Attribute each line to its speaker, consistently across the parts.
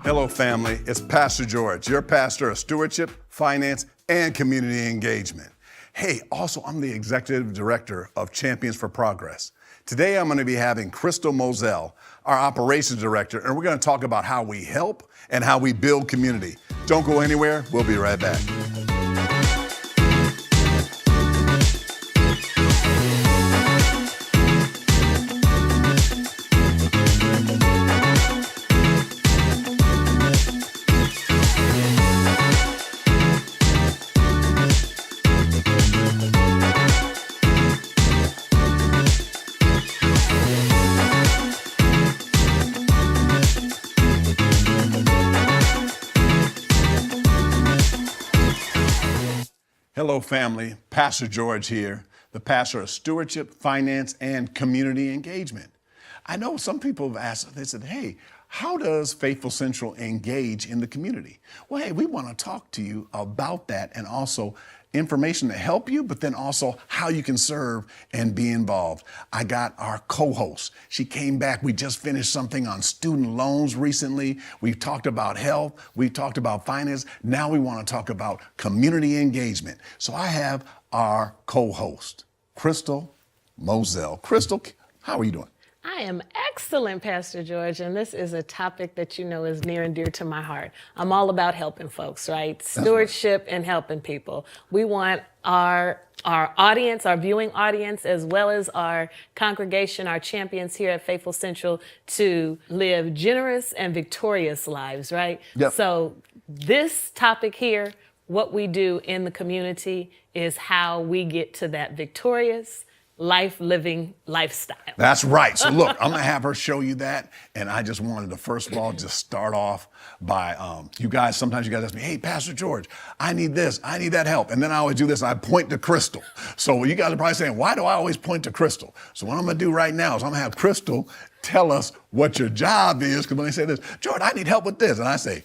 Speaker 1: Hello, family. It's Pastor George, your pastor of stewardship, finance, and community engagement. Hey, also, I'm the executive director of Champions for Progress. Today, I'm going to be having Crystal Mozell, our operations director, and we're going to talk about how we help and how we build community. Don't go anywhere. We'll be right back. Hello, family. Pastor George here, the pastor of stewardship, finance, and community engagement. I know some people have asked, they said, hey, how does Faithful Central engage in the community? Well, hey, we want to talk to you about that and also information to help you, but then also how you can serve and be involved. I got our co-host. She came back. We just finished something on student loans recently. We've talked about health. We've talked about finance. Now we want to talk about community engagement. So I have our co-host, Crystal Mozell. Crystal, how are you doing?
Speaker 2: I am excellent, Pastor George, and this is a topic that you know is near and dear to my heart. I'm all about helping folks, right? Stewardship and helping people. We want our audience, our viewing audience, as well as our congregation, our champions here at Faithful Central, to live generous and victorious lives, right?
Speaker 1: Yep.
Speaker 2: So this topic here, what we do in the community, is how we get to that victorious life-living lifestyle.
Speaker 1: That's right. So look, I'm going to have her show you that. And I just wanted to, first of all, just start off by, sometimes you guys ask me, hey, Pastor George, I need this, I need that help. And then I always do this, I point to Crystal. So you guys are probably saying, why do I always point to Crystal? So what I'm going to do right now is I'm going to have Crystal tell us what your job is. Because when they say this, George, I need help with this. And I say,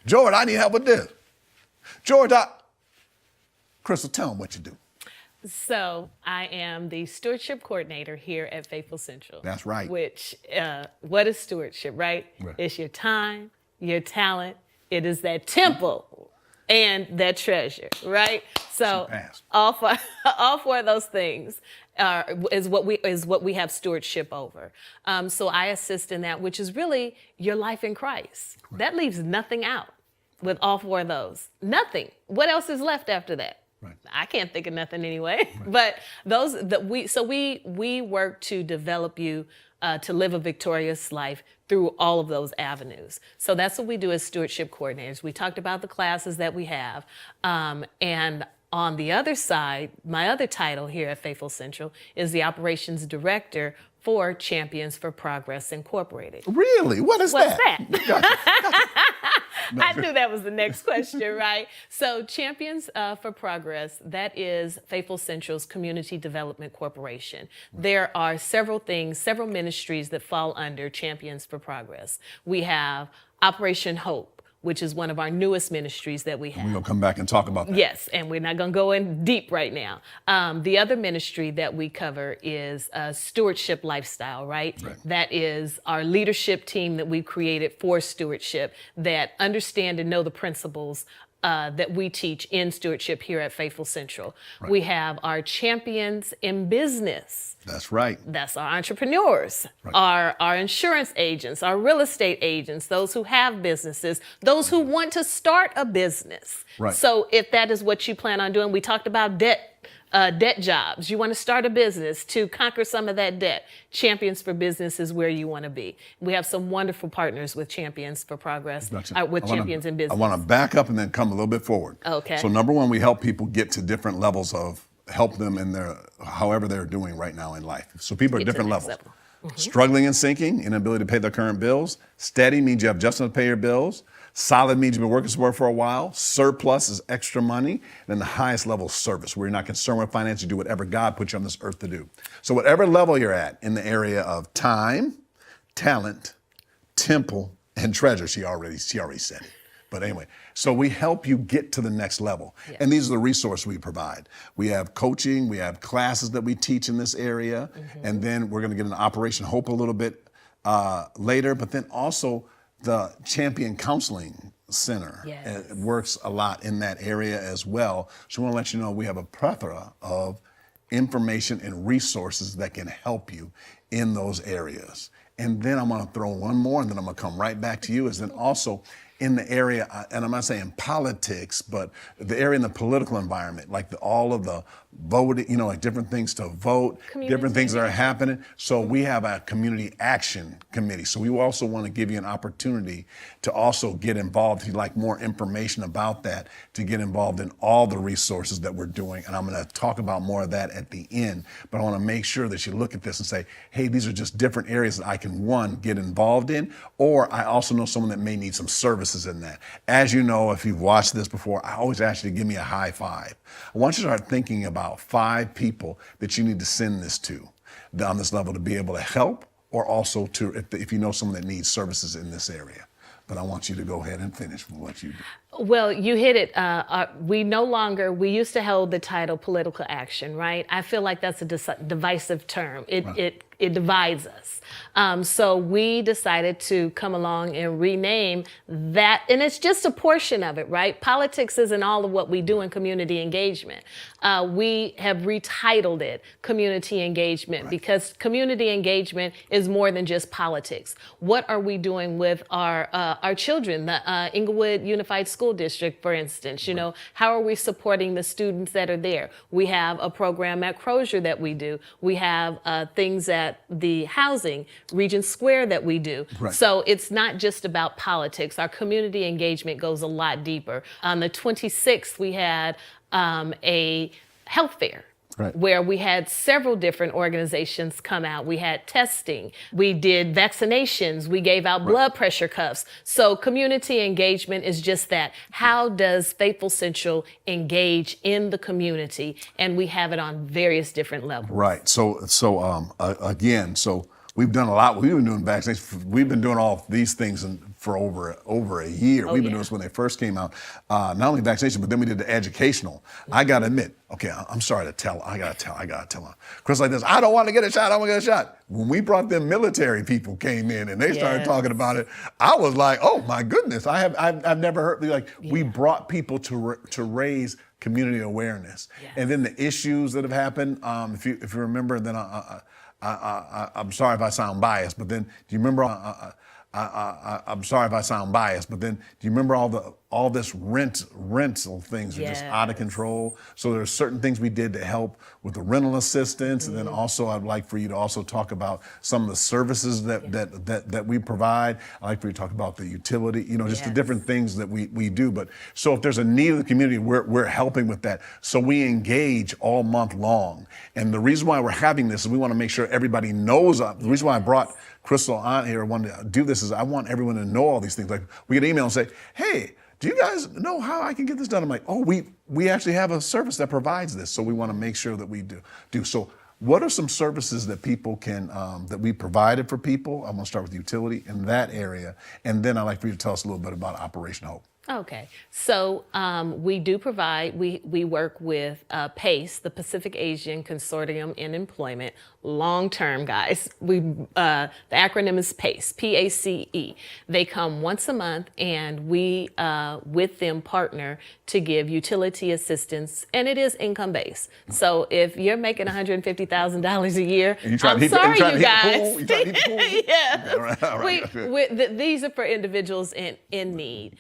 Speaker 1: George, I need help with this. George, Crystal, tell them what you do.
Speaker 2: So I am the stewardship coordinator here at Faithful Central.
Speaker 1: That's right.
Speaker 2: Which, what is stewardship, right? It's your time, your talent. It is that temple and that treasure, right? So all four of those things is what we have stewardship over. So I assist in that, which is really your life in Christ. Right. That leaves nothing out with all four of those. Nothing. What else is left after that? Right. I can't think of nothing anyway. Right. But we work to develop you to live a victorious life through all of those avenues. So that's what we do as stewardship coordinators. We talked about the classes that we have, and on the other side, my other title here at Faithful Central is the operations director for Champions for Progress Incorporated.
Speaker 1: Really? What's that?
Speaker 2: I knew that was the next question, right? So Champions for Progress, that is Faithful Central's Community Development Corporation. There are several ministries that fall under Champions for Progress. We have Operation Hope, which is one of our newest ministries that we have.
Speaker 1: We're going to come back and talk about that.
Speaker 2: Yes, and we're not going to go in deep right now. The other ministry that we cover is Stewardship Lifestyle, right? That is our leadership team that we've created for stewardship that understand and know the principles that we teach in stewardship here at Faithful Central. Right. We have our champions in business.
Speaker 1: That's right.
Speaker 2: That's our entrepreneurs, right. our insurance agents, our real estate agents, those who have businesses, those who want to start a business. Right. So if that is what you plan on doing, we talked about debt jobs. You want to start a business to conquer some of that debt. Champions for Business is where you want to be. We have some wonderful partners with Champions for Progress, Champions in Business.
Speaker 1: I want to back up and then come a little bit forward.
Speaker 2: Okay.
Speaker 1: So number one, we help people get to different levels of help them in however they're doing right now in life. So people are at different levels. Mm-hmm. Struggling and sinking, inability to pay their current bills. Steady means you have just enough to pay your bills. Solid means you've been working somewhere for a while. Surplus is extra money. And then the highest level is service, where you're not concerned with finance. You do whatever God put you on this earth to do. So whatever level you're at in the area of time, talent, temple, and treasure, she already said it. But anyway, so we help you get to the next level. Yes. And these are the resources we provide. We have coaching, we have classes that we teach in this area, and then we're going to get into Operation Hope a little bit later, but then also The Champion Counseling Center works a lot in that area as well. So we want to let you know we have a plethora of information and resources that can help you in those areas. And then I'm going to throw one more, and then I'm going to come right back to you, is then also in the area, and I'm not saying politics, but the area in the political environment, like all of the voting, like different things to vote, different things that are happening. So we have a community action committee. So we also want to give you an opportunity to also get involved. If you'd like more information about that, to get involved in all the resources that we're doing. And I'm going to talk about more of that at the end. But I want to make sure that you look at this and say, hey, these are just different areas that I can, one, get involved in, or I also know someone that may need some services in that. As you know, if you've watched this before, I always ask you to give me a high five. I want you to start thinking about 5 people that you need to send this to on this level to be able to help, or also to, if you know someone that needs services in this area. But I want you to go ahead and finish with what you do.
Speaker 2: Well, you hit it. We used to hold the title political action, right? I feel like that's a divisive term. It divides us. So we decided to come along and rename that, and it's just a portion of it, right? Politics isn't all of what we do in community engagement. We have retitled it community engagement, because community engagement is more than just politics. What are we doing with our children? The Inglewood Unified School District, for instance, how are we supporting the students that are there? We have a program at Crozier that we do. We have things at the housing, Regent Square, that we do. Right. So it's not just about politics. Our community engagement goes a lot deeper. On the 26th, we had a health fair. Right. Where we had several different organizations come out. We had testing, we did vaccinations, we gave out blood pressure cuffs. So community engagement is just that. How does Faithful Central engage in the community? And we have it on various different levels. Right.
Speaker 1: So we've done a lot. We've been doing vaccinations. We've been doing all these things for over a year. We've been doing this when they first came out. Not only vaccination, but then we did the educational. I got to admit, okay, I'm sorry to tell. I got to tell them. Chris, like this, I don't want to get a shot. I don't want to get a shot. When we brought them military people came in and they started talking about it, I was like, oh my goodness, I've never heard, we brought people to raise community awareness. Yes. And then the issues that have happened, if you remember, then I'm sorry if I sound biased, but then do you remember? I'm sorry if I sound biased, but then do you remember all this rental things are just out of control? So there's certain things we did to help with the rental assistance, and then also I'd like for you to also talk about some of the services that we provide. I'd like for you to talk about the utility, just the different things that we do. But so if there's a need of the community, we're helping with that. So we engage all month long, and the reason why we're having this is we want to make sure everybody knows. The reason why I brought Crystal on here, wanted to do this, is I want everyone to know all these things. Like we get an email and say, hey, do you guys know how I can get this done? I'm like, oh, we actually have a service that provides this. So we want to make sure that we do. So what are some services that people can, that we provided for people? I'm going to start with utility in that area. And then I'd like for you to tell us a little bit about Operation Hope.
Speaker 2: Okay, so we do provide, we work with PACE, the Pacific Asian Consortium in Employment, long-term, guys. The acronym is PACE, P-A-C-E. They come once a month, and we, with them, partner to give utility assistance, and it is income-based. So if you're making $150,000 a year, I'm sorry, you guys. Yeah. These are for individuals in need.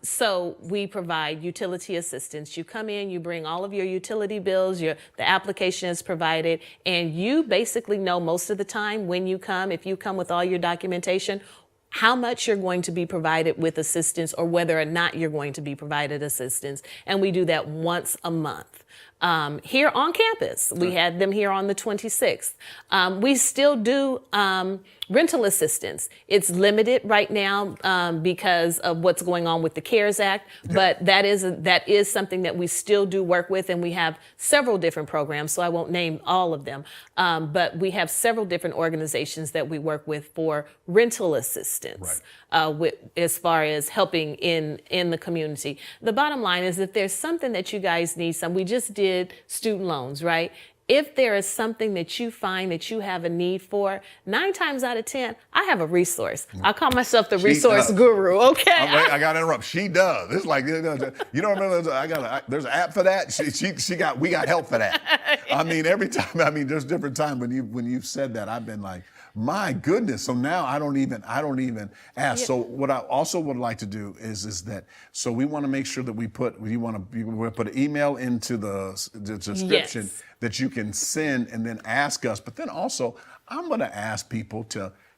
Speaker 2: So we provide utility assistance. You come in, you bring all of your utility bills, the application is provided, and you basically know most of the time when you come, if you come with all your documentation, how much you're going to be provided with assistance, or whether or not you're going to be provided assistance. And we do that once a month. Here on campus, we had them here on the 26th. We still do rental assistance. It's limited right now because of what's going on with the CARES Act, but that is something that we still do work with, and we have several different programs, so I won't name all of them, but we have several different organizations that we work with for rental assistance, as far as helping in the community. The bottom line is, if there's something that you guys need, we just did student loans, right? if there is something that you find that you have a need for, 9 times out of 10, I have a resource. I call myself the resource guru, okay?
Speaker 1: I got to interrupt. She does. It's like, you don't remember, there's an app for that? We got help for that. I mean, every time, there's different times when you've said that, I've been like, my goodness. So now I don't even ask. Yeah. So what I also would like to do is that, so we want to make sure that we put an email into the description that you can send and then ask us. But then also, I'm going to ask people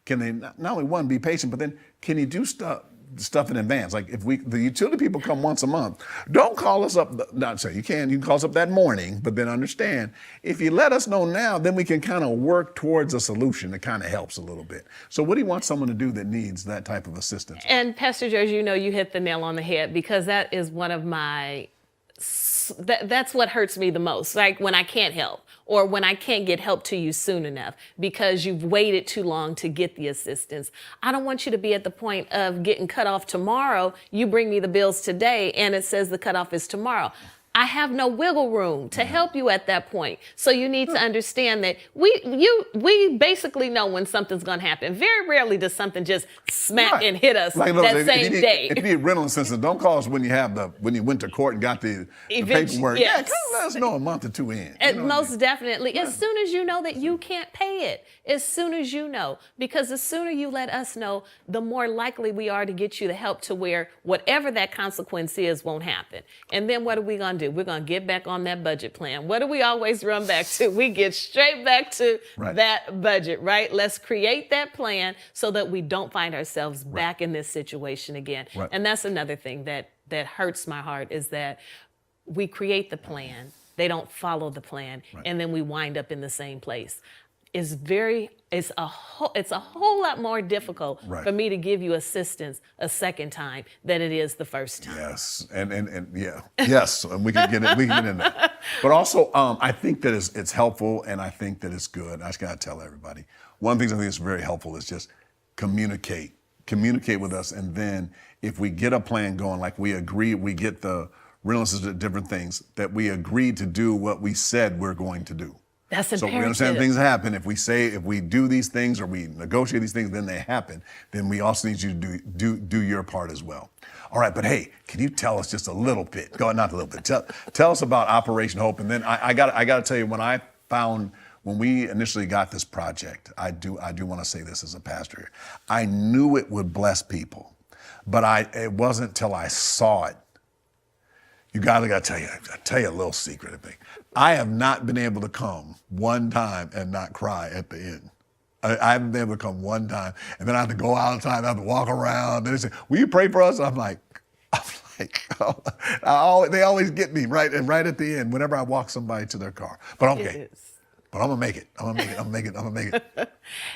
Speaker 1: can they not only one, be patient, but then can you do stuff in advance? Like if the utility people come once a month, don't call us up. Not say you can call us up that morning, but then understand if you let us know now, then we can kind of work towards a solution that kind of helps a little bit. So what do you want someone to do that needs that type of assistance?
Speaker 2: And Pastor George, you hit the nail on the head, because that is one of my, that's what hurts me the most. Like when I can't help, or when I can't get help to you soon enough because you've waited too long to get the assistance. I don't want you to be at the point of getting cut off tomorrow. You bring me the bills today and it says the cutoff is tomorrow. I have no wiggle room to help you at that point. So you need to understand that we basically know when something's going to happen. Very rarely does something just smack and hit us that same day.
Speaker 1: If you need rental assistance, don't call us when you went to court and got the paperwork.
Speaker 2: Yes.
Speaker 1: Yeah, come let us know a month or two in.
Speaker 2: And most definitely. As soon as you know that you can't pay it, as soon as you know, because the sooner you let us know, the more likely we are to get you the help to where whatever that consequence is won't happen. And then what are we going to do? We're going to get back on that budget plan. What do we always run back to? We get straight back to that budget, right? Let's create that plan so that we don't find ourselves back in this situation again. Right. And that's another thing that hurts my heart, is that we create the plan, they don't follow the plan, and then we wind up in the same place. It's a whole lot more difficult for me to give you assistance a second time than it is the first time.
Speaker 1: Yes, and yes, and we can get in there. But also, I think that it's helpful, and I think that it's good. I just gotta tell everybody, one of the things I think is very helpful is just communicate with us, and then if we get a plan going, like we agree, we get the realists at different things, that we agreed to do what we said we're going to do.
Speaker 2: That's imperative.
Speaker 1: So we understand things happen. If we do these things or we negotiate these things, then they happen. Then we also need you to do your part as well. All right, but hey, can you tell us just a little bit? Not a little bit. Tell us about Operation Hope, and then I got to tell you, when we initially got this project, I do want to say this as a pastor. I knew it would bless people, but it wasn't till I saw it. I gotta tell you a little secret thing. I have not been able to come one time and not cry at the end. I haven't been able to come one time, and then I have to go out of time. I have to walk around. And they say, "Will you pray for us?" I'm like, oh, they always get me right at the end whenever I walk somebody to their car. But okay. But I'm gonna make it. I'm gonna make it.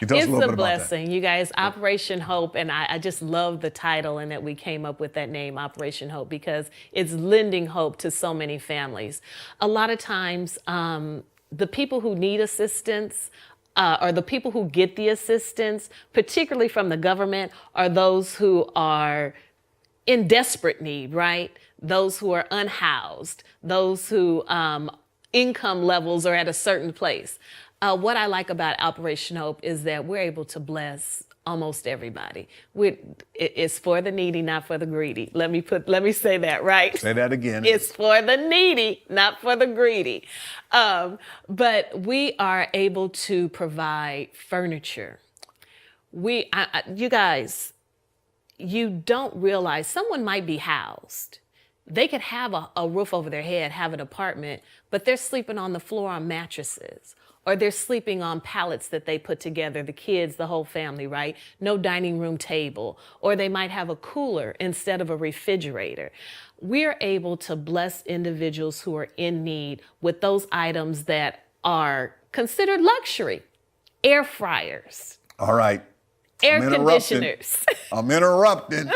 Speaker 2: It's a blessing, you guys. Operation Hope, and I just love the title and that we came up with that name, Operation Hope, because it's lending hope to so many families. A lot of times, the people who need assistance, or the people who get the assistance, particularly from the government, are those who are in desperate need, right? Those who are unhoused, those who income levels are at a certain place. What I like about Operation Hope is that we're able to bless almost everybody. It's for the needy, not for the greedy. Let me say that, right?
Speaker 1: Say that again.
Speaker 2: It's for the needy, not for the greedy. But we are able to provide furniture. You guys, you don't realize someone might be housed. They could have a roof over their head, have an apartment, but they're sleeping on the floor on mattresses, or they're sleeping on pallets that they put together, the kids, the whole family, right? No dining room table, or they might have a cooler instead of a refrigerator. We're able to bless individuals who are in need with those items that are considered luxury. Air fryers.
Speaker 1: All right.
Speaker 2: Air conditioners.
Speaker 1: I'm interrupting.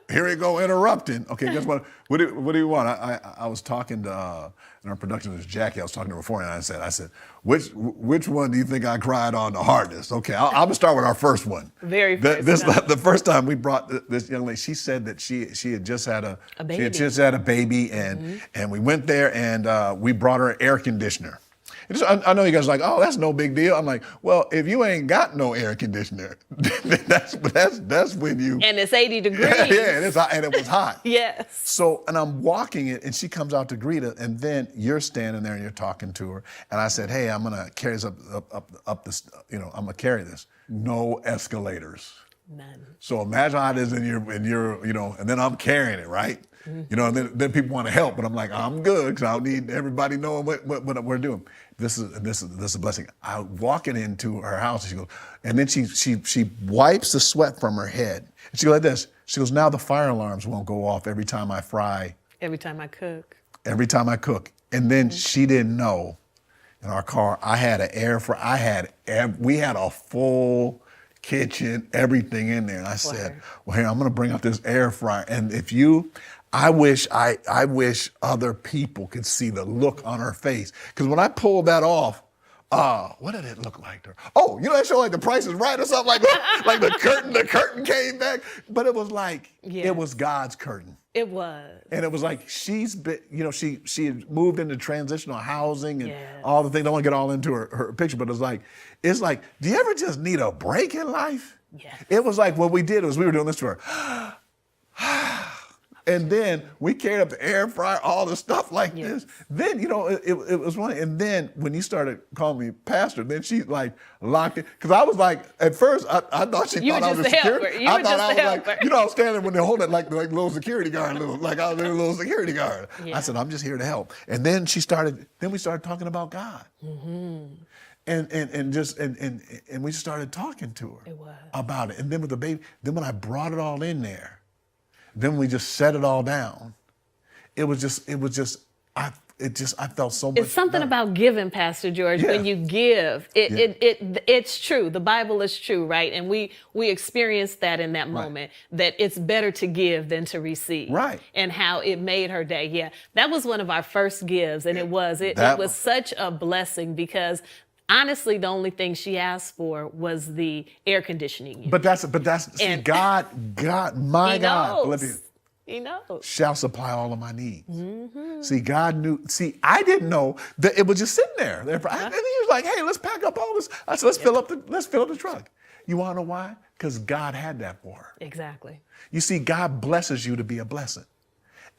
Speaker 1: Here we go, interrupting. Okay, guess what? What do you want? I was talking to, in our production, was Jackie. I was talking to her before, and I said, which one do you think I cried on the hardest? Okay, I'm gonna start with our first one. The first time we brought this young lady, she said that she had just had a baby. She had just had a baby, and we went there and we brought her an air conditioner. I know you guys are like, oh, that's no big deal. I'm like, well, if you ain't got no air conditioner, then that's when you.
Speaker 2: And it's 80 degrees.
Speaker 1: Yeah, and it's hot, and it was hot.
Speaker 2: Yes.
Speaker 1: So, and I'm walking it, and she comes out to greet us, and then you're standing there and you're talking to her, and I said, hey, I'm gonna carry this up this, I'm gonna carry this. No escalators.
Speaker 2: None.
Speaker 1: So imagine how it is in your, and then I'm carrying it, right? Mm-hmm. And then people want to help, but I'm like, I'm good because I don't need everybody knowing what we're doing. This is a blessing. I walking into her house, and she goes, and then she wipes the sweat from her head. And she goes like this. She goes, now the fire alarms won't go off every time I fry.
Speaker 2: Every time I cook.
Speaker 1: Every time I cook. And then she didn't know. In our car, I had an air fryer. We had a full kitchen, everything in there. And I said, well, here, I'm going to bring up this air fryer. And I wish other people could see the look on her face. Because when I pulled that off, what did it look like to her? Oh, that show like The Price is Right or something like that? Like the curtain came back. But it was like, It was God's curtain.
Speaker 2: It was.
Speaker 1: And it was like she's been, she had moved into transitional housing and all the things. I don't want to get all into her picture, but it's like, do you ever just need a break in life?
Speaker 2: Yes.
Speaker 1: It was like what we did was we were doing this to her. And then we carried up the air fryer, all the stuff like this. Then, it was funny. And then when you started calling me pastor, then she like locked it. Because I was like, at first, I thought she thought I was a security. I thought I was like, I was standing when they hold it like little security guard, like I was a little security guard. Yeah. I said, I'm just here to help. And then we started talking about God. Mm-hmm. And we started talking to her about it. And then with the baby, then when I brought it all in there, then we just set it all down. I felt so much.
Speaker 2: It's something
Speaker 1: better
Speaker 2: about giving, Pastor George. When you give, it's true. The Bible is true, right? And we experienced that in that moment, that it's better to give than to receive.
Speaker 1: Right.
Speaker 2: And how it made her day. Yeah, that was one of our first gives, and it was such a blessing because honestly, the only thing she asked for was the air conditioning unit.
Speaker 1: But that's God, my God, Philippians.
Speaker 2: He knows.
Speaker 1: Shall supply all of my needs. Mm-hmm. See, God knew. See, I didn't know that it was just sitting there. And he was like, hey, let's pack up all this. I said, let's fill up the truck. You want to know why? Because God had that for her.
Speaker 2: Exactly.
Speaker 1: You see, God blesses you to be a blessing.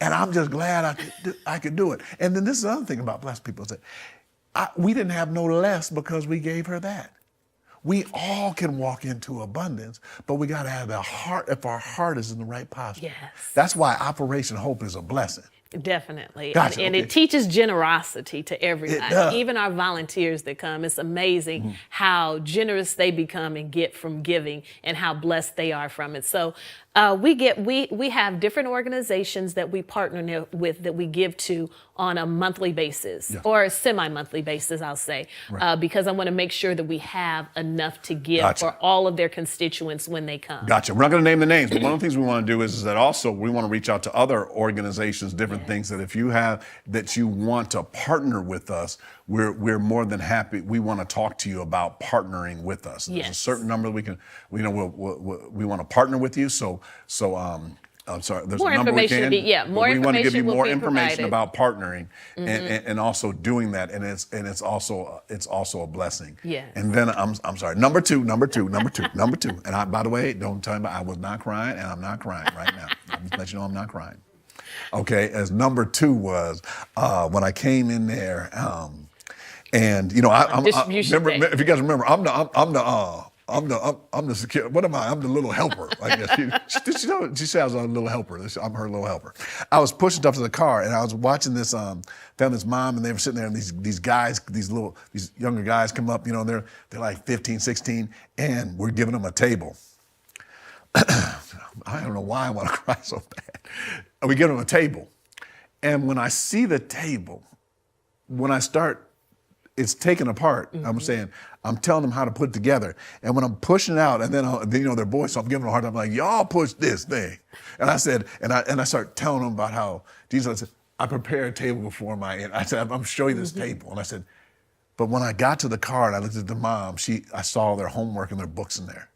Speaker 1: And I'm just glad I could do it. And then this is the other thing about blessed people. We didn't have no less because we gave her that. We all can walk into abundance, but we got to have the heart, if our heart is in the right posture.
Speaker 2: Yes.
Speaker 1: That's why Operation Hope is a blessing.
Speaker 2: Definitely.
Speaker 1: Gotcha.
Speaker 2: And it teaches generosity to everybody. Even our volunteers that come. It's amazing how generous they become and get from giving and how blessed they are from it. So we have different organizations that we partner with that we give to on a monthly basis or a semi-monthly basis, I'll say, because I want to make sure that we have enough to give for all of their constituents when they come.
Speaker 1: Gotcha. We're not going to name the names, but one of the things we want to do is that also we want to reach out to other organizations, different things that if you have that you want to partner with us, we're more than happy. We want to talk to you about partnering with us. There's a certain number we want to partner with you. So I'm sorry. There's
Speaker 2: more
Speaker 1: a number
Speaker 2: information
Speaker 1: we can.
Speaker 2: more
Speaker 1: we
Speaker 2: information
Speaker 1: want to give you more
Speaker 2: provided.
Speaker 1: information about partnering and also doing that, and it's also a blessing.
Speaker 2: Yes.
Speaker 1: And then I'm sorry. Number two. And by the way, don't tell me I was not crying, and I'm not crying right now. I'm just letting you know I'm not crying. Okay. As number two was when I came in there, and I'm remember if you guys remember, I'm the security. What am I? I'm the little helper. I guess she said I was a little helper. I'm her little helper. I was pushing stuff to the car, and I was watching this. Found this mom, and they were sitting there, and these guys, these younger guys come up. They're like 15, 16, and we're giving them a table. I don't know why I want to cry so bad. And we give them a table, and when I see the table, when I start. It's taken apart. I'm telling them how to put it together. And when I'm pushing it out, and then their boys, so I'm giving them a hard time, like, y'all push this thing. And I said, and I start telling them about how Jesus said, I prepare a table before I said, I'm showing you this table. And I said, but when I got to the car and I looked at the mom, I saw their homework and their books in there.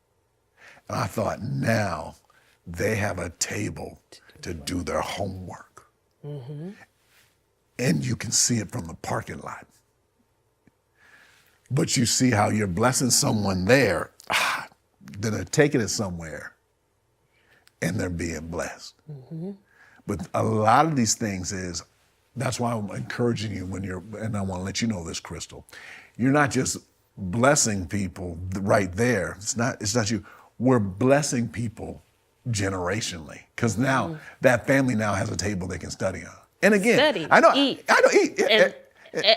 Speaker 1: And I thought, now they have a table to do their homework. And you can see it from the parking lot. But you see how you're blessing someone there, then they're taking it somewhere and they're being blessed. But a lot of these things that's why I'm encouraging you and I want to let you know this, Crystal, you're not just blessing people right there. It's not you. We're blessing people generationally, because now that family now has a table they can study on. And again, I know, eat.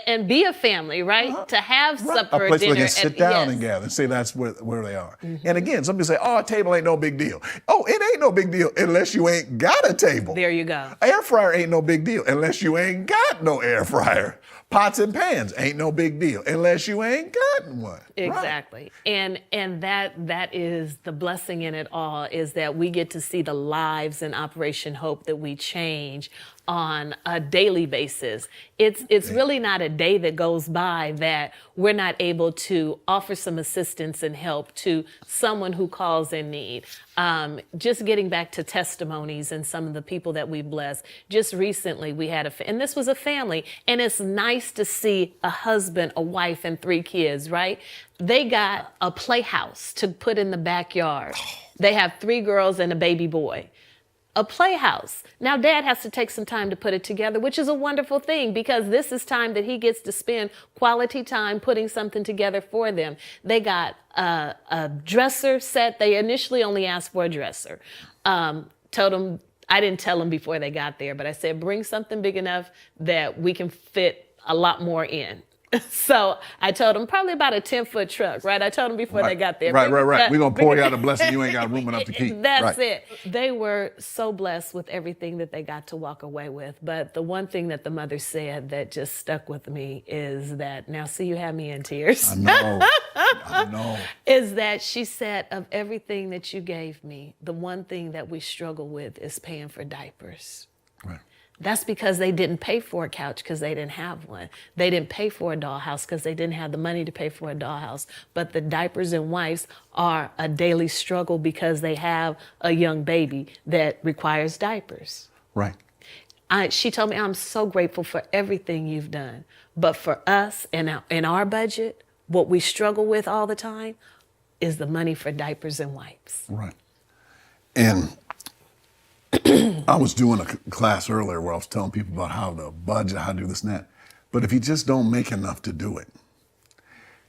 Speaker 2: And be a family, right? To have supper,
Speaker 1: a place
Speaker 2: dinner,
Speaker 1: where they can sit down and gather and say that's where they are. And again, some people say, oh, a table ain't no big deal. Oh, it ain't no big deal unless you ain't got a table.
Speaker 2: There you go.
Speaker 1: Air fryer ain't no big deal unless you ain't got no air fryer. Pots and pans ain't no big deal unless you ain't got one.
Speaker 2: Exactly. Right. And that is the blessing in it all, is that we get to see the lives in Operation Hope that we change on a daily basis. It's really not a day that goes by that we're not able to offer some assistance and help to someone who calls in need. Just getting back to testimonies and some of the people that we bless. Just recently we had and this was a family, and it's nice to see a husband, a wife, and 3 kids, right? They got a playhouse to put in the backyard. They have 3 girls and a baby boy. A playhouse. Now, Dad has to take some time to put it together, which is a wonderful thing, because this is time that he gets to spend quality time putting something together for them. They got a dresser set. They initially only asked for a dresser. Told them, I didn't tell them before they got there, but I said, bring something big enough that we can fit a lot more in. So I told them probably about a 10-foot truck, right? I told them before they got there.
Speaker 1: Right. We're going to pour you out a blessing you ain't got room enough to keep.
Speaker 2: That's it. They were so blessed with everything that they got to walk away with. But the one thing that the mother said that just stuck with me is that, now see, you have me in tears.
Speaker 1: I know.
Speaker 2: Is that she said, of everything that you gave me, the one thing that we struggle with is paying for diapers.
Speaker 1: Right.
Speaker 2: That's because they didn't pay for a couch because they didn't have one. They didn't pay for a dollhouse because they didn't have the money to pay for a dollhouse. But the diapers and wipes are a daily struggle because they have a young baby that requires diapers.
Speaker 1: Right.
Speaker 2: She told me, I'm so grateful for everything you've done. But for us, in our budget, what we struggle with all the time is the money for diapers and wipes.
Speaker 1: Right. And I was doing a class earlier where I was telling people about how to budget, how to do this and that. But if you just don't make enough to do it,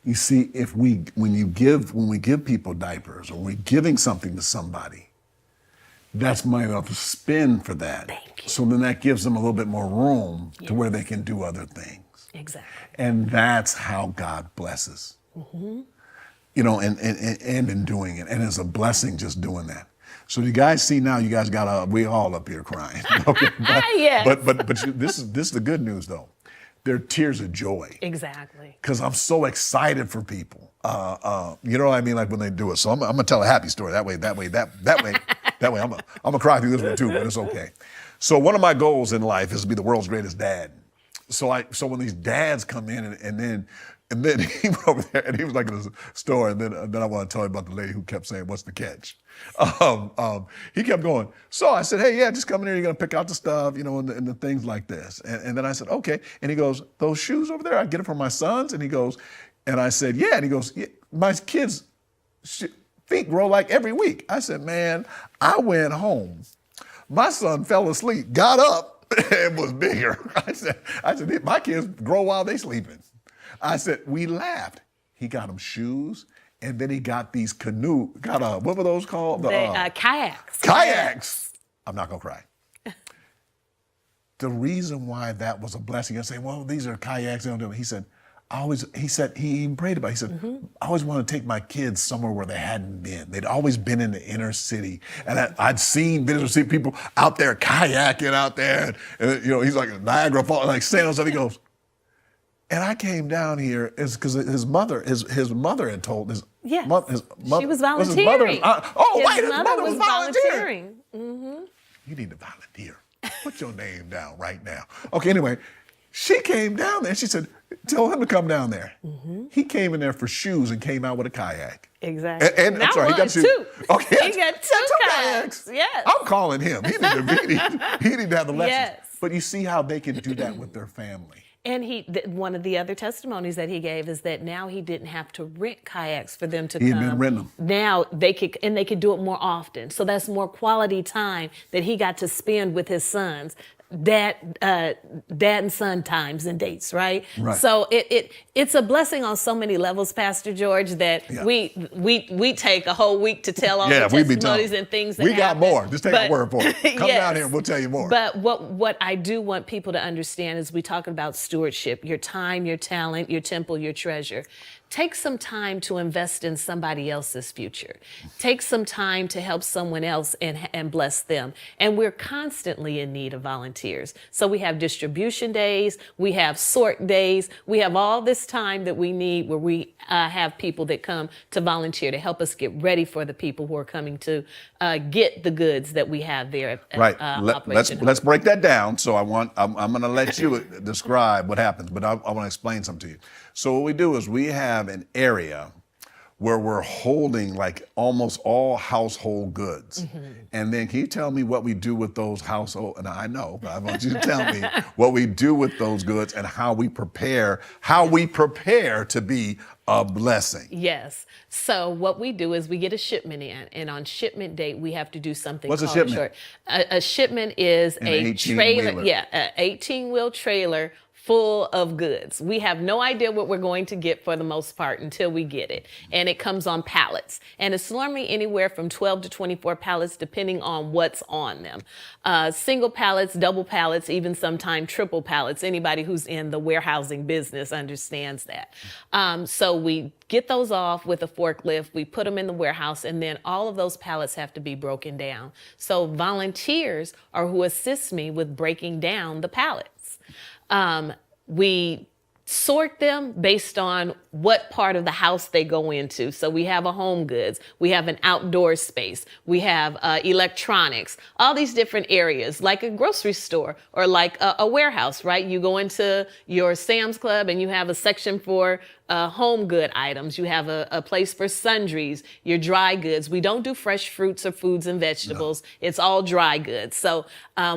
Speaker 1: you see, when we give people diapers or we're giving something to somebody, that's money enough to spend for that.
Speaker 2: Thank you.
Speaker 1: So then that gives them a little bit more room to where they can do other things.
Speaker 2: Exactly.
Speaker 1: And that's how God blesses. You know, and in doing it. And it's a blessing just doing that. So you guys see now, you guys we all up here crying. Okay?
Speaker 2: Yes.
Speaker 1: But this is the good news though. They're tears of joy.
Speaker 2: Exactly.
Speaker 1: Because I'm so excited for people. You know what I mean? Like when they do it. So I'm gonna tell a happy story. That way. I'm gonna cry through this one too, but it's okay. So one of my goals in life is to be the world's greatest dad. So when these dads come in and then he went over there and he was like in a store, and then I want to tell you about the lady who kept saying, "What's the catch?" He kept going. So I said, "Hey, yeah, just come in here. You're gonna pick out the stuff, you know, and the things like this." And then I said, "Okay." And he goes, "Those shoes over there, I get them from my sons." And he goes, and I said, "Yeah." And he goes, yeah, "My kids' feet grow like every week." I said, "Man, I went home. My son fell asleep, got up, and was bigger." I said, "My kids grow while they sleeping." I said, we laughed. He got him shoes, and then he got these what were those called?
Speaker 2: Kayaks.
Speaker 1: Kayaks. I'm not gonna cry. The reason why that was a blessing, I say, well, these are kayaks. He said, he prayed about it. He said, I always want to take my kids somewhere where they hadn't been. They'd always been in the inner city. And I'd seen people out there kayaking out there. And, you know, he's like Niagara Falls, like saying something. He goes, and I came down here because his mother had told his mother.
Speaker 2: She was volunteering.
Speaker 1: His mother was volunteering.
Speaker 2: Mm-hmm.
Speaker 1: You need to volunteer. Put your name down right now. Okay, anyway, she came down there and she said, tell him to come down there. Mm-hmm. He came in there for shoes and came out with a kayak.
Speaker 2: Exactly.
Speaker 1: And I'm sorry, he got two. Okay,
Speaker 2: he got two kayaks. Yes.
Speaker 1: I'm calling him. He need to have the lessons. Yes. But you see how they can do that with their family.
Speaker 2: And one of the other testimonies that he gave is that now he didn't have to rent kayaks for them to
Speaker 1: He'd
Speaker 2: come.
Speaker 1: been renting them.
Speaker 2: Now they could do it more often. So that's more quality time that he got to spend with his sons. Dad and son times and dates, right?
Speaker 1: Right.
Speaker 2: So it's a blessing on so many levels, Pastor George, that we take a whole week to tell all the testimonies and things that
Speaker 1: we got
Speaker 2: happen.
Speaker 1: more. Just take our word for it. Come
Speaker 2: Yes.
Speaker 1: down here and we'll tell you more.
Speaker 2: But what I do want people to understand is we talk about stewardship, your time, your talent, your temple, your treasure. Take some time to invest in somebody else's future. Take some time to help someone else and bless them. And we're constantly in need of volunteers. So we have distribution days, we have sort days, we have all this time that we need where we have people that come to volunteer to help us get ready for the people who are coming to get the goods that we have there at
Speaker 1: right.
Speaker 2: Operation Hope.
Speaker 1: Let's break that down. So I'm going to let you describe what happens, but I want to explain something to you. So what we do is we have an area where we're holding like almost all household goods. Mm-hmm. And then can you tell me what we do with those household, and I know, but I want you to tell me what we do with those goods and how we prepare to be a blessing.
Speaker 2: Yes. So what we do is we get a shipment in, and on shipment date, we have to do something
Speaker 1: What's
Speaker 2: called
Speaker 1: a shipment?
Speaker 2: A shipment is a trailer, an 18-wheel trailer full of goods. We have no idea what we're going to get for the most part until we get it. And it comes on pallets. And it's normally anywhere from 12 to 24 pallets, depending on what's on them. Single pallets, double pallets, even sometimes triple pallets. Anybody who's in the warehousing business understands that. So we get those off with a forklift, we put them in the warehouse, and then all of those pallets have to be broken down. So volunteers are who assist me with breaking down the pallets. We sort them based on what part of the house they go into. So we have a home goods, we have an outdoor space, we have electronics, all these different areas, like a grocery store or like a warehouse, right? You go into your Sam's Club and you have a section for home good items. You have a place for sundries, your dry goods. We don't do fresh fruits or foods and vegetables. No. It's all dry goods. So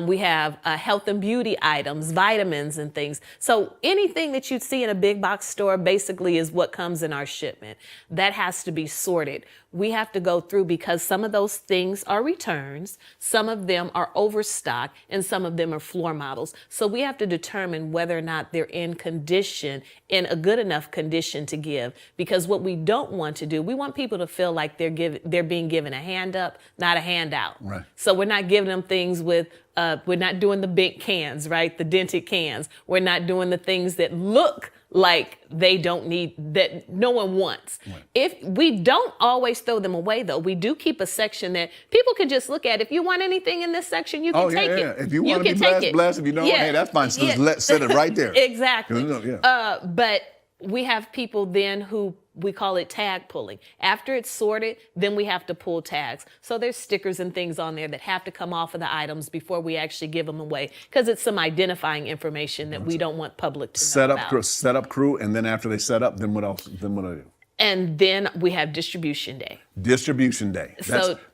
Speaker 2: we have health and beauty items, vitamins and things. So anything that you'd see in a big box store basically is what comes in our shipment. That has to be sorted. We have to go through because some of those things are returns, some of them are overstock, and some of them are floor models. So we have to determine whether or not they're in condition, in a good enough condition to give. Because what we don't want to do, we want people to feel like they're being given a hand up, not a handout.
Speaker 1: Right.
Speaker 2: So we're not giving them things with, we're not doing the big cans, right? The dented cans. We're not doing the things that look like they don't need, that no one wants. Right. If we don't always throw them away, though, we do keep a section that people can just look at. If you want anything in this section, you can take it.
Speaker 1: If you want to be blessed, blessed. If you don't, hey, that's fine. So let's set it right there.
Speaker 2: Exactly. But we have people then who we call it tag pulling. After it's sorted, then we have to pull tags. So there's stickers and things on there that have to come off of the items before we actually give them away, because it's some identifying information that we don't want public to know about.
Speaker 1: Set up crew, and then after they set up, then what else? Then what do I do?
Speaker 2: And then we have distribution day.
Speaker 1: Distribution day.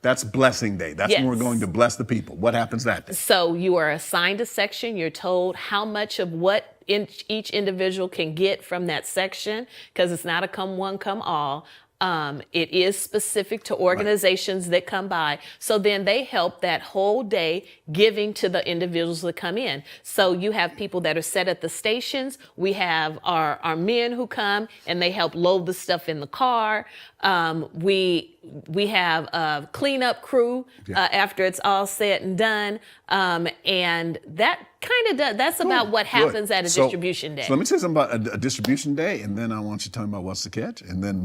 Speaker 1: That's blessing day. That's when we're going to bless the people. What happens that day? So
Speaker 2: you are assigned a section. You're told how much of what each individual can get from that section, because it's not a come one, come all. It is specific to organizations that come by. So then they help that whole day giving to the individuals that come in. So you have people that are set at the stations. We have our men who come and they help load the stuff in the car. We have a cleanup crew after it's all said and done. And that kind of that's about what happens at a distribution day.
Speaker 1: So let me say something about a distribution day, and then I want you to tell me about what's the catch, and then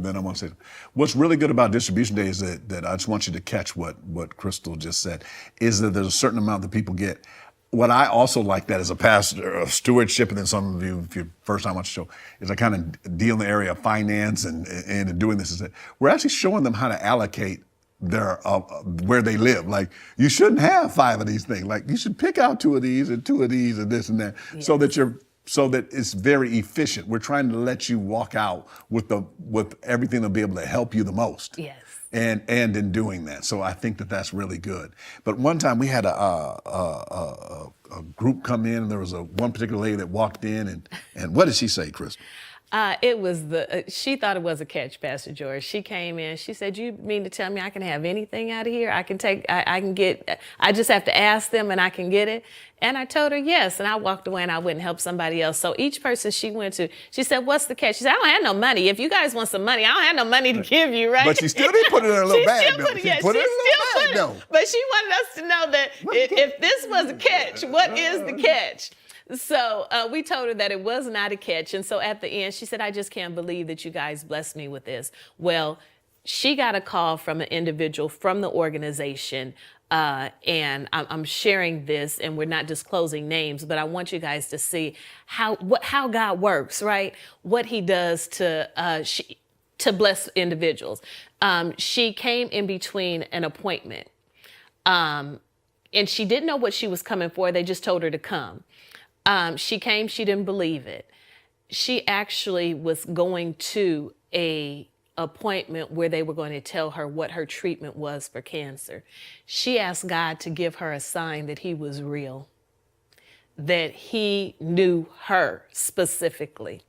Speaker 1: then I want to say what's really good about distribution day is that I just want you to catch what Crystal just said, is that there's a certain amount that people get. What I also like that as a pastor of stewardship, and then some of you, if you're first time watching the show, is I kind of deal in the area of finance and doing this, is that we're actually showing them how to allocate their where they live. Like, you shouldn't have 5 of these things. Like, you should pick out 2 of these and 2 of these and this and that, so that it's very efficient. We're trying to let you walk out with everything that'll be able to help you the most.
Speaker 2: Yes.
Speaker 1: And in doing that. So I think that that's really good. But one time we had a group group come in, and there was one particular lady that walked in, and what did she say, Crystal?
Speaker 2: It was she thought it was a catch, Pastor George. She came in, she said, "You mean to tell me I can have anything out of here? I can get, I just have to ask them and I can get it?" And I told her yes, and I walked away and I wouldn't help somebody else. So each person she went to, she said, "What's the catch?" She said, "I don't have no money. If you guys want some money, I don't have no money to give you, right?"
Speaker 1: But she still didn't put it in a little bag, though.
Speaker 2: She put it in a little bag, though. But she wanted us to know that if this was a catch, what is the catch? So we told her that it was not a catch. And so at the end, she said, "I just can't believe that you guys blessed me with this." Well, she got a call from an individual from the organization. And I'm sharing this, and we're not disclosing names, but I want you guys to see how God works, right? What he does to bless individuals. She came in between an appointment. And she didn't know what she was coming for. They just told her to come. She came, she didn't believe it. She actually was going to a appointment where they were going to tell her what her treatment was for cancer. She asked God to give her a sign that he was real, that he knew her specifically.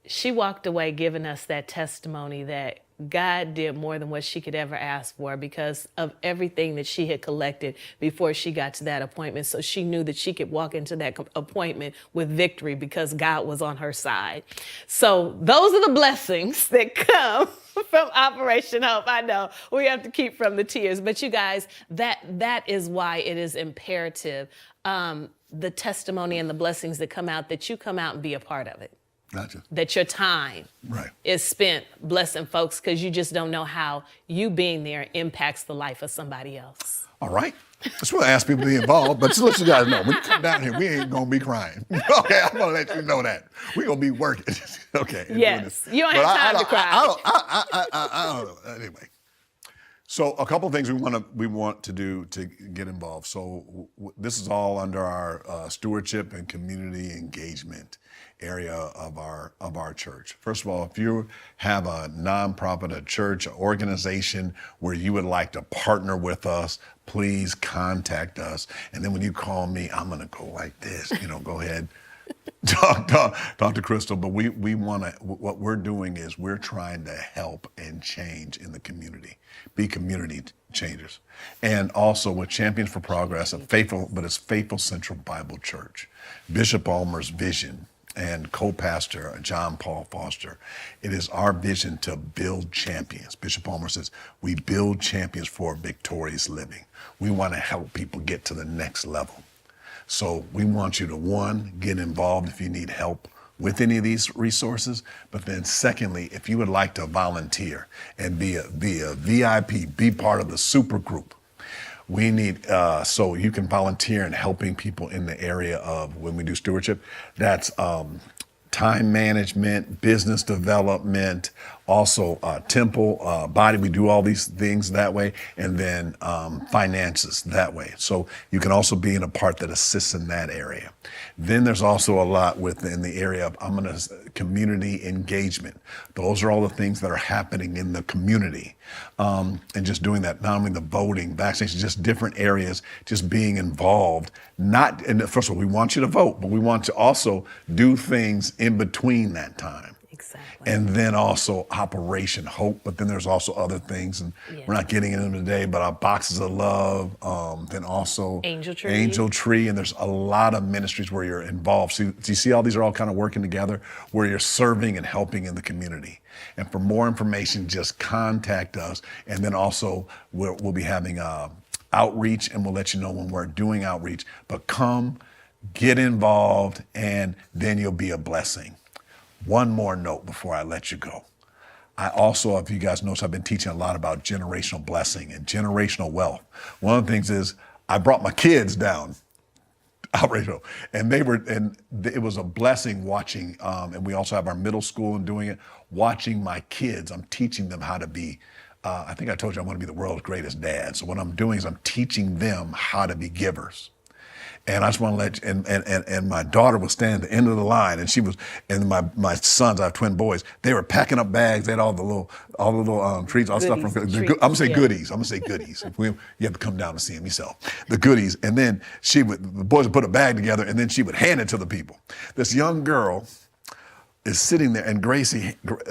Speaker 2: She walked away giving us that testimony that God did more than what she could ever ask for because of everything that she had collected before she got to that appointment. So she knew that she could walk into that appointment with victory because God was on her side. So those are the blessings that come from Operation Hope. I know we have to keep from the tears, but you guys, that is why it is imperative, the testimony and the blessings that come out, that you come out and be a part of it.
Speaker 1: Gotcha. That
Speaker 2: your time is spent blessing folks, because you just don't know how you being there impacts the life of somebody else.
Speaker 1: All right. That's what I ask people to be involved, but just let you guys know, when you come down here, we ain't going to be crying. Okay, I'm going to let you know that. We're going to be working. Okay.
Speaker 2: Yes. You don't have time to cry.
Speaker 1: I don't know. Anyway. So a couple of things we want to do to get involved. So this is all under our stewardship and community engagement area of our church. First of all, if you have a nonprofit, a church, an organization where you would like to partner with us, please contact us. And then when you call me, I'm going to go like this. Go ahead. Talk to Crystal, but we want to, what we're doing is we're trying to help and change in the community, be community changers. And also with Champions for Progress, it's Faithful Central Bible Church, Bishop Ulmer's vision and co-pastor John Paul Foster. It is our vision to build champions. Bishop Ulmer says, we build champions for victorious living. We want to help people get to the next level. So we want you to, one, get involved if you need help with any of these resources. But then secondly, if you would like to volunteer and be a VIP, be part of the super group, we need, so you can volunteer in helping people in the area of, when we do stewardship, that's time management, business development, also temple, body. We do all these things that way, and then finances that way. So you can also be in a part that assists in that area. Then there's also a lot within the area of community engagement. Those are all the things that are happening in the community. And just doing that, not only the voting, vaccination, just different areas, just being involved. And first of all, we want you to vote, but we want to also do things in between that time.
Speaker 2: Exactly.
Speaker 1: And then also Operation Hope, but then there's also other things, and we're not getting into them today, but our Boxes of Love, then also
Speaker 2: Angel Tree,
Speaker 1: and there's a lot of ministries where you're involved. So you see how these are all kind of working together, where you're serving and helping in the community. And for more information, just contact us, and then also we'll be having outreach, and we'll let you know when we're doing outreach. But come, get involved, and then you'll be a blessing. One more note before I let you go. I also, if you guys notice, I've been teaching a lot about generational blessing and generational wealth. One of the things is I brought my kids down, and it was a blessing watching, and we also have our middle school and doing it, watching my kids. I'm teaching them how to be, I think I told you I want to be the world's greatest dad. So what I'm doing is I'm teaching them how to be givers. And I just want to let you, and my daughter was standing at the end of the line, and my sons, I have twin boys, they were packing up bags. They had all the little treats, all stuff from, I'm gonna say goodies. I'm gonna say goodies. You have to come down to see them yourself. The goodies, and then the boys would put a bag together, and then she would hand it to the people. This young girl is sitting there, and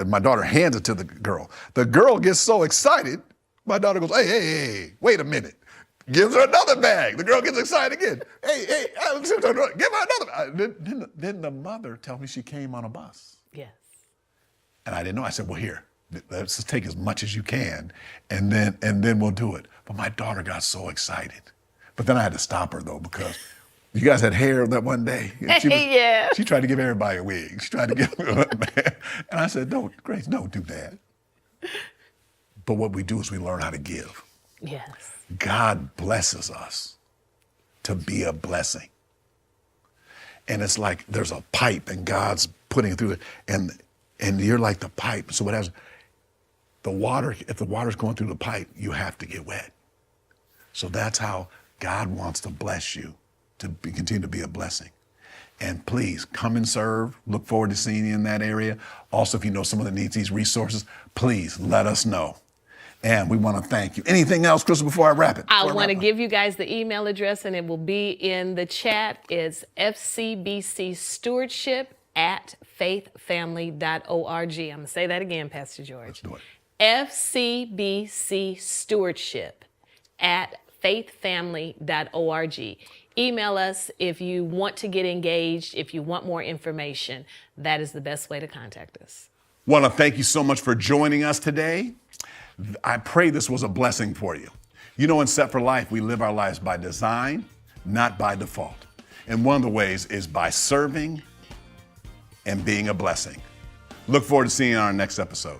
Speaker 1: my daughter hands it to the girl. The girl gets so excited, my daughter goes, hey, wait a minute. Gives her another bag. The girl gets excited again. Hey, give her another. Then the mother tells me she came on a bus.
Speaker 2: Yes.
Speaker 1: And I didn't know. I said, well, here, let's just take as much as you can, and then we'll do it. But my daughter got so excited. But then I had to stop her, though, because you guys had hair that one day. She tried to give everybody a wig. She tried to give and I said, Grace, don't do that. But what we do is we learn how to give.
Speaker 2: Yes.
Speaker 1: God blesses us to be a blessing. And it's like there's a pipe and God's putting it through it, and you're like the pipe. So what happens? If the water's going through the pipe, you have to get wet. So that's how God wants to bless you, to continue to be a blessing. And please come and serve. Look forward to seeing you in that area. Also, if you know someone that needs these resources, please let us know. And we want to thank you. Anything else, Crystal, before I wrap it?
Speaker 2: I want to give you guys the email address, and it will be in the chat. It's fcbcstewardship@faithfamily.org. I'm going to say that again, Pastor George.
Speaker 1: Let's do it.
Speaker 2: fcbcstewardship@faithfamily.org. Email us if you want to get engaged, if you want more information. That is the best way to contact us.
Speaker 1: Want to thank you so much for joining us today. I pray this was a blessing for you. You know, in SET-4-LIFE, we live our lives by design, not by default. And one of the ways is by serving and being a blessing. Look forward to seeing you on our next episode.